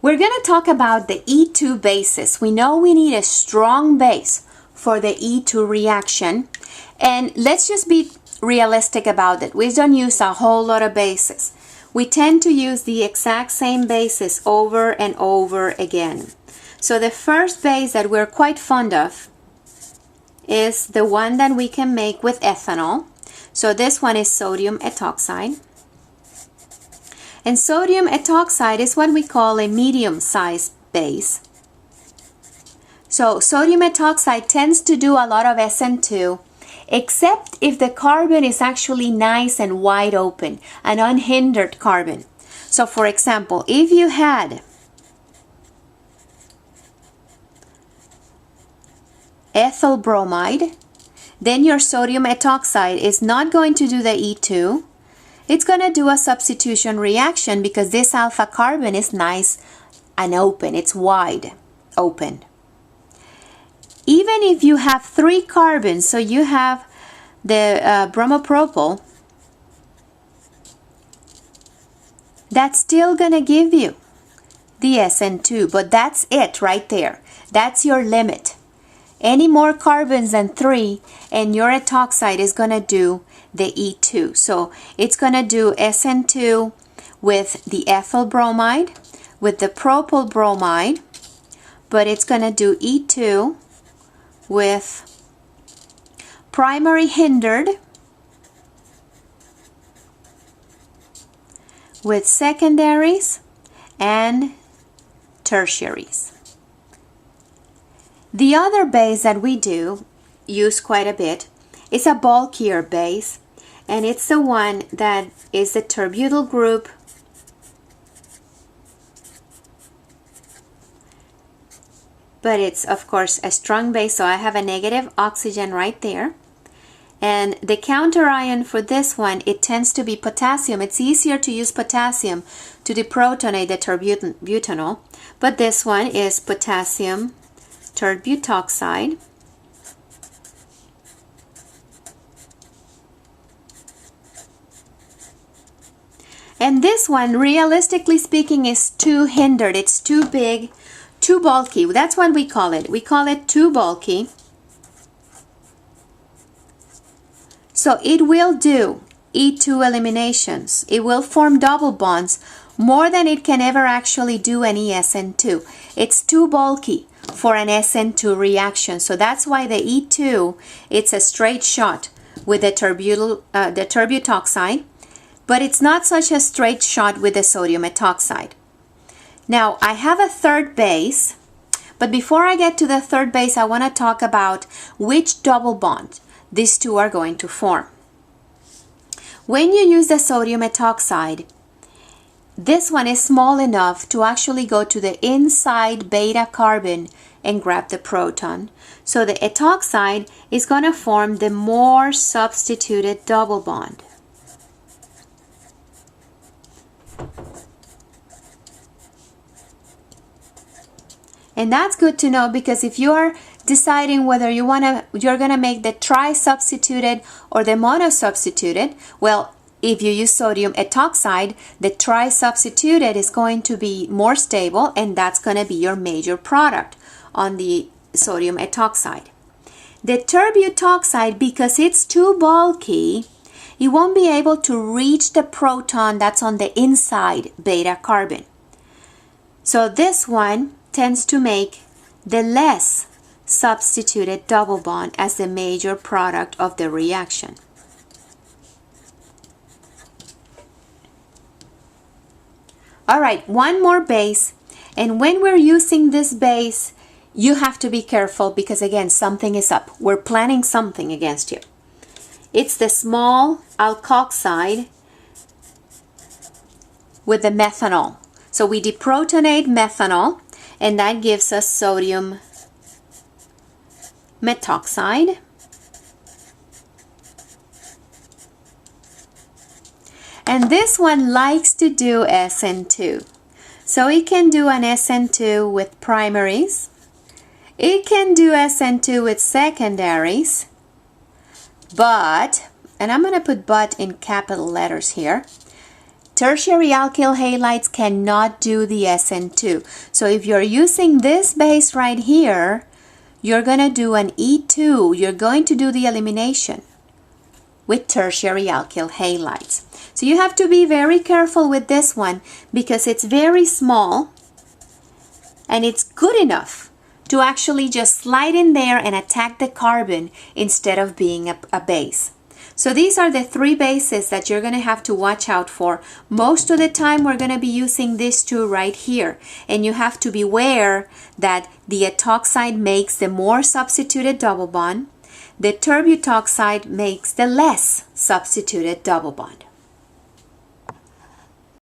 We're going to talk about the E2 bases. We know we need a strong base for the E2 reaction. And let's just be realistic about it. We don't use a whole lot of bases. We tend to use the exact same bases over and over again. So the first base that we're quite fond of is the one that we can make with ethanol. So this one is sodium ethoxide. And sodium ethoxide is what we call a medium-sized base. So sodium ethoxide tends to do a lot of SN2, except if the carbon is actually nice and wide open, an unhindered carbon. So for example, if you had ethyl bromide, then your sodium ethoxide is not going to do the E2. It's going to do a substitution reaction because this alpha carbon is nice and open. It's wide open. Even if you have 3 carbons, so you have the bromopropyl, that's still going to give you the SN2, but that's it right there. That's your limit. Any more carbons than 3 and your ethoxide is going to do the E2. So it's going to do SN2 with the ethyl bromide, with the propyl bromide, but it's going to do E2 with primary hindered, with secondaries and tertiaries. The other base that we do use quite a bit is a bulkier base, and it's the one that is the terbutyl group but it's of course a strong base, so I have a negative oxygen right there. And the counter ion for this one, it tends to be potassium. It's easier to use potassium to deprotonate the terbutanol, but this one is potassium terbutoxide. And this one, realistically speaking, is too hindered. It's too big, too bulky. That's what we call it. We call it too bulky. So it will do E2 eliminations. It will form double bonds more than it can ever actually do an SN2. It's too bulky for an SN2 reaction. So that's why the E2, it's a straight shot with the terbutoxide, but it's not such a straight shot with the sodium ethoxide. Now I have a third base, but before I get to the third base, I want to talk about which double bond these two are going to form. When you use the sodium ethoxide, this one is small enough to actually go to the inside beta carbon and grab the proton. So the ethoxide is going to form the more substituted double bond. And that's good to know, because if you are deciding whether you're going to make the tri-substituted or the mono-substituted, well, if you use sodium ethoxide, the tri-substituted is going to be more stable, and that's going to be your major product on the sodium ethoxide. The terbutoxide, because it's too bulky, it won't be able to reach the proton that's on the inside beta carbon. So this one tends to make the less substituted double bond as the major product of the reaction. All right, one more base, and when we're using this base, you have to be careful because again, something is up. We're planning something against you. It's the small alkoxide with the methanol. So we deprotonate methanol, and that gives us sodium methoxide. And this one likes to do SN2. So it can do an SN2 with primaries. It can do SN2 with secondaries. But, and I'm going to put but in capital letters here, Tertiary alkyl halides cannot do the SN2. So if you're using this base right here, you're going to do an E2. You're going to do the elimination with tertiary alkyl halides. So you have to be very careful with this one because it's very small and it's good enough to actually just slide in there and attack the carbon instead of being a base. So these are the three bases that you're going to have to watch out for. Most of the time we're going to be using these two right here. And you have to beware that the etoxide makes the more substituted double bond. The terbutoxide makes the less substituted double bond.